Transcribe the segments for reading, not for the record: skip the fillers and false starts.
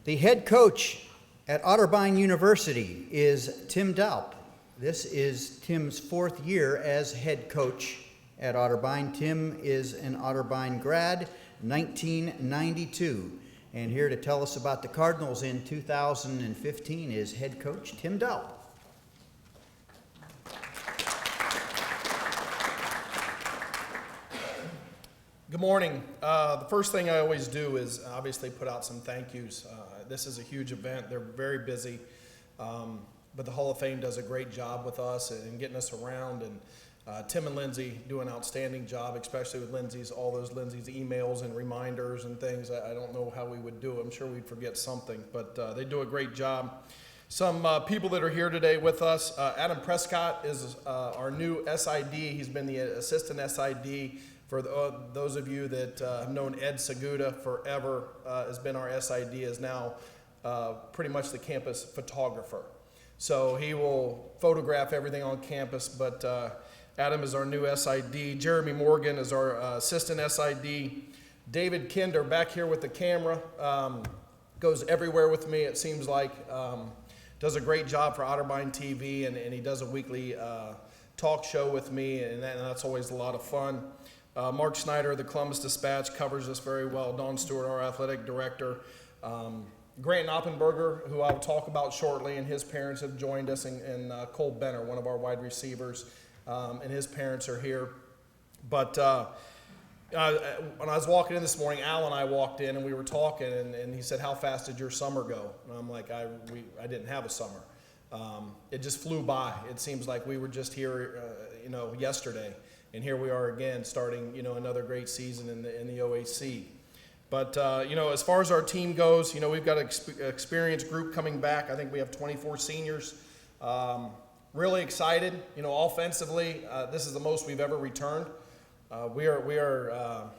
The head coach at Otterbein University is Tim Doup. This is Tim's fourth year as head coach at Otterbein. Tim is an Otterbein grad, 1992. And here to tell us about the Cardinals in 2015 is head coach Tim Doup. Good morning. The first thing I always do is obviously put out some thank yous. This is a huge event. They're very busy, but the Hall of Fame does a great job with us and getting us around. And Tim and Lindsay do an outstanding job, especially with all those Lindsay's emails and reminders and things. I don't know how we would do it. I'm sure we'd forget something, but they do a great job. Some people that are here today with us, Adam Prescott is our new SID. He's been the assistant SID for those of you that have known Ed Seguda forever, has been our SID, is now pretty much the campus photographer. So he will photograph everything on campus, but Adam is our new SID. Jeremy Morgan is our assistant SID. David Kinder back here with the camera, goes everywhere with me, it seems like. Does a great job for Otterbein TV, and he does a weekly talk show with me, and that's always a lot of fun. Mark Snyder of the Columbus Dispatch covers us very well. Don Stewart, our athletic director. Grant Noppenberger, who I will talk about shortly, and his parents have joined us, and Cole Benner, one of our wide receivers, and his parents are here. But when I was walking in this morning, Al and I walked in, and we were talking, and he said, "How fast did your summer go?" And I'm like, I didn't have a summer. It just flew by. It seems like we were just here, yesterday. And here we are again, starting, another great season in the OAC. But, as far as our team goes, we've got an experienced group coming back. I think we have 24 seniors. Really excited. Offensively, this is the most we've ever returned. We are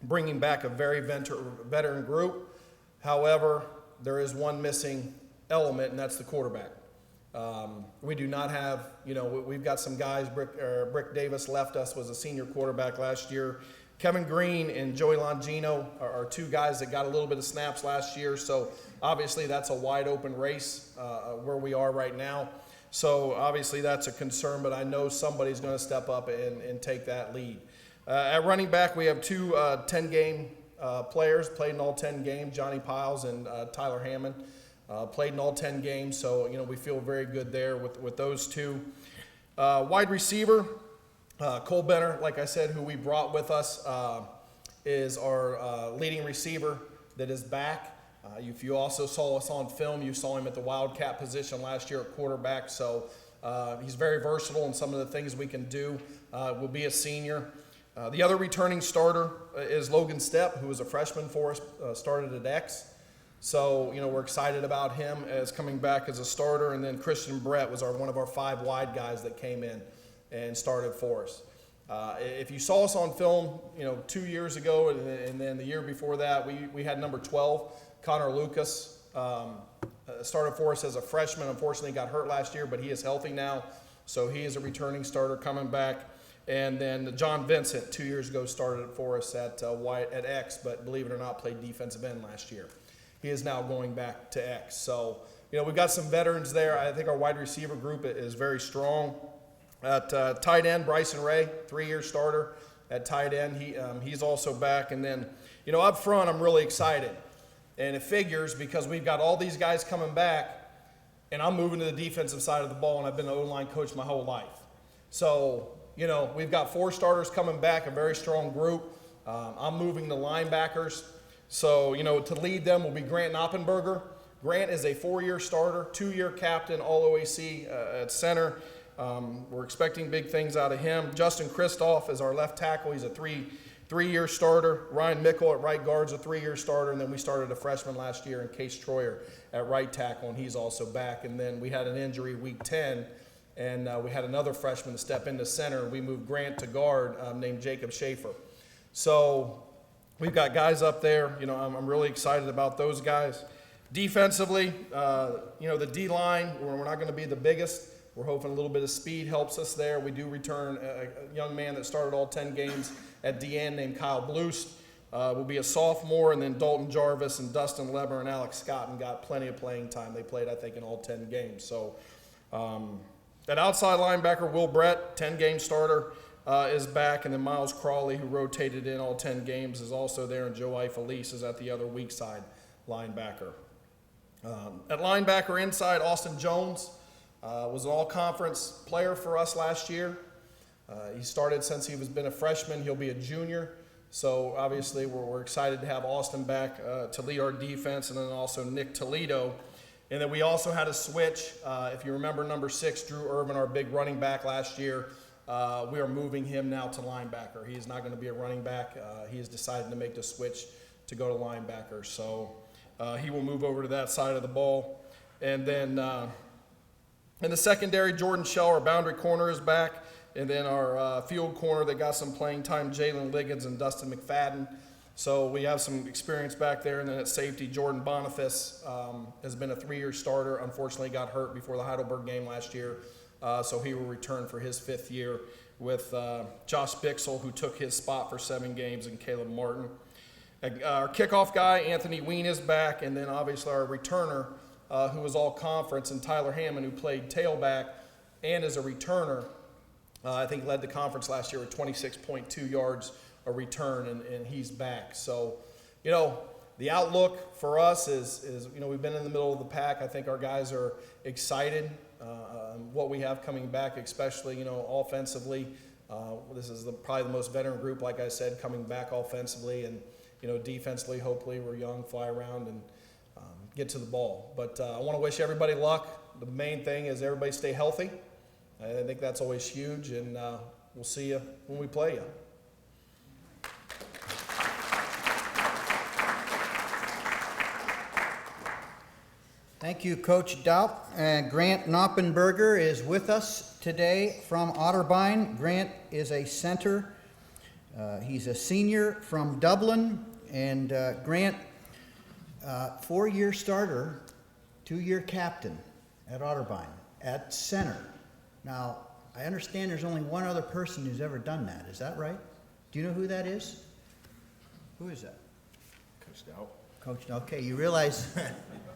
bringing back a very veteran group. However, there is one missing element, and that's the quarterback. We do not have, we've got some guys. Brick Davis left us, was a senior quarterback last year. Kevin Green and Joey Longino are two guys that got a little bit of snaps last year. So obviously that's a wide open race where we are right now. So obviously that's a concern, but I know somebody's going to step up and take that lead. At running back, we have two 10-game players, played in all 10 games, Johnny Piles and Tyler Hammond. Played in all 10 games, so we feel very good there with those two. Wide receiver, Cole Benner, like I said, who we brought with us, is our leading receiver that is back. If you also saw us on film, you saw him at the Wildcat position last year at quarterback, so he's very versatile in some of the things we can do. Will be a senior. The other returning starter is Logan Stepp, who was a freshman for us, started at X. So, we're excited about him as coming back as a starter. And then Christian Brett was one of our 5 wide guys that came in and started for us. If you saw us on film, 2 years ago, and then the year before that, we had number 12, Connor Lucas, started for us as a freshman. Unfortunately, got hurt last year, but he is healthy now. So he is a returning starter coming back. And then John Vincent, 2 years ago, started for us at X, but believe it or not, played defensive end last year. He is now going back to X. So, we've got some veterans there. I think our wide receiver group is very strong. At tight end, Bryson Ray, 3-year starter at tight end. He's also back. And then, up front, I'm really excited. And it figures because we've got all these guys coming back, and I'm moving to the defensive side of the ball, and I've been an O-line coach my whole life. So, we've got 4 starters coming back, a very strong group. I'm moving the linebackers. So, to lead them will be Grant Noppenberger. Grant is a 4-year starter, 2-year captain, all OAC at center. We're expecting big things out of him. Justin Kristoff is our left tackle. He's a three-year starter. Ryan Mickle at right guard is a 3-year starter. And then we started a freshman last year in Case Troyer at right tackle, and he's also back. And then we had an injury week 10, and we had another freshman to step into center. We moved Grant to guard named Jacob Schaefer. So we've got guys up there. I'm really excited about those guys. Defensively, the D-line, we're not going to be the biggest. We're hoping a little bit of speed helps us there. We do return a young man that started all 10 games at DN named Kyle Blust. will be a sophomore, and then Dalton Jarvis and Dustin Leber and Alex Scott got plenty of playing time. They played, I think, in all 10 games. So that outside linebacker, Will Brett, 10-game starter, is back, and then Miles Crawley, who rotated in all 10 games, is also there, and Joe Ifelice is at the other weak side linebacker. At linebacker inside, Austin Jones was an all-conference player for us last year. He started since he was been a freshman. He'll be a junior. So obviously we're excited to have Austin back to lead our defense, and then also Nick Toledo. And then we also had a switch. If you remember number 6, Drew Irvin, our big running back last year, we are moving him now to linebacker. He is not going to be a running back. He has decided to make the switch to go to linebacker. So he will move over to that side of the ball. And then in the secondary, Jordan Shell, our boundary corner, is back. And then our field corner that got some playing time, Jalen Liggins and Dustin McFadden. So we have some experience back there. And then at safety, Jordan Boniface has been a 3-year starter. Unfortunately, got hurt before the Heidelberg game last year. So he will return for his 5th year with Josh Bixel, who took his spot for 7 games, and Caleb Martin. Our kickoff guy, Anthony Ween, is back. And then obviously our returner, who was all conference, and Tyler Hammond, who played tailback and is a returner. I think led the conference last year with 26.2 yards a return, and he's back. So, you know, the outlook for us is you know, we've been in the middle of the pack. I think our guys are excited what we have coming back, especially, you know, offensively. This is probably the most veteran group, like I said, coming back offensively, and, you know, defensively, hopefully we're young, fly around, and get to the ball. But I want to wish everybody luck. The main thing is everybody stay healthy. I think that's always huge, and we'll see you when we play you. Thank you, Coach Doup. Grant Noppenberger is with us today from Otterbein. Grant is a center. He's a senior from Dublin. And Grant, 4-year starter, 2-year captain at Otterbein, at center. Now, I understand there's only one other person who's ever done that. Is that right? Do you know who that is? Who is that? Coach Doup. Coach, okay, you realize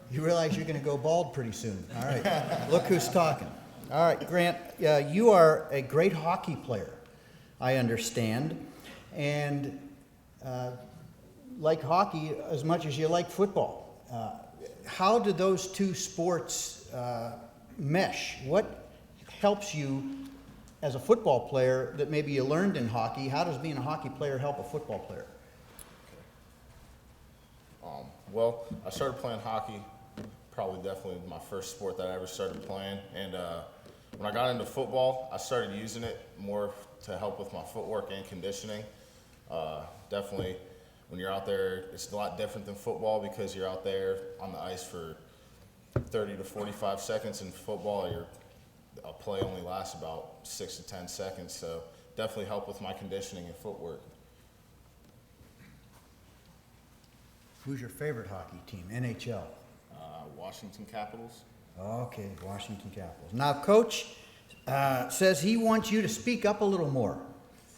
you're going to go bald pretty soon. All right, look who's talking. All right, Grant, you are a great hockey player, I understand, and like hockey as much as you like football. How do those two sports mesh? What helps you as a football player that maybe you learned in hockey? How does being a hockey player help a football player? Well, I started playing hockey, probably definitely my first sport that I ever started playing. And when I got into football, I started using it more to help with my footwork and conditioning. Definitely, when you're out there, it's a lot different than football because you're out there on the ice for 30 to 45 seconds. In football, a play only lasts about 6 to 10 seconds. So definitely help with my conditioning and footwork. Who's your favorite hockey team? NHL? Washington Capitals. Okay, Washington Capitals. Now, Coach says he wants you to speak up a little more.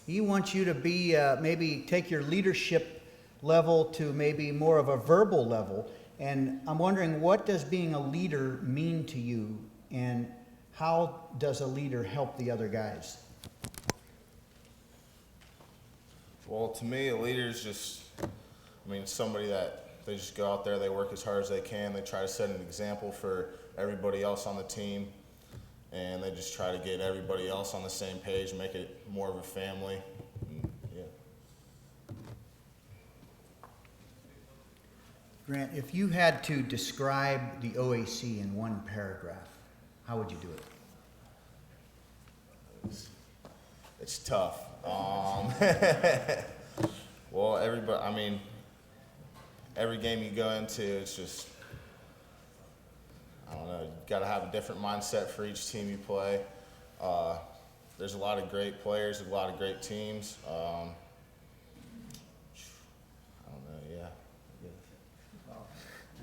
He wants you to be, maybe take your leadership level to maybe more of a verbal level. And I'm wondering, what does being a leader mean to you, and how does a leader help the other guys? Well, to me, a leader is just, somebody that they just go out there, they work as hard as they can, they try to set an example for everybody else on the team, and they just try to get everybody else on the same page, make it more of a family. And, yeah. Grant, if you had to describe the OAC in one paragraph, how would you do it? It's tough. Well, every game you go into, it's just, I don't know, you got to have a different mindset for each team you play. There's a lot of great players, a lot of great teams. I don't know, yeah.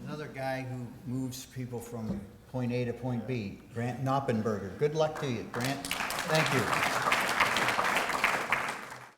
Another guy who moves people from point A to point B, Grant Noppenberger. Good luck to you, Grant. Thank you.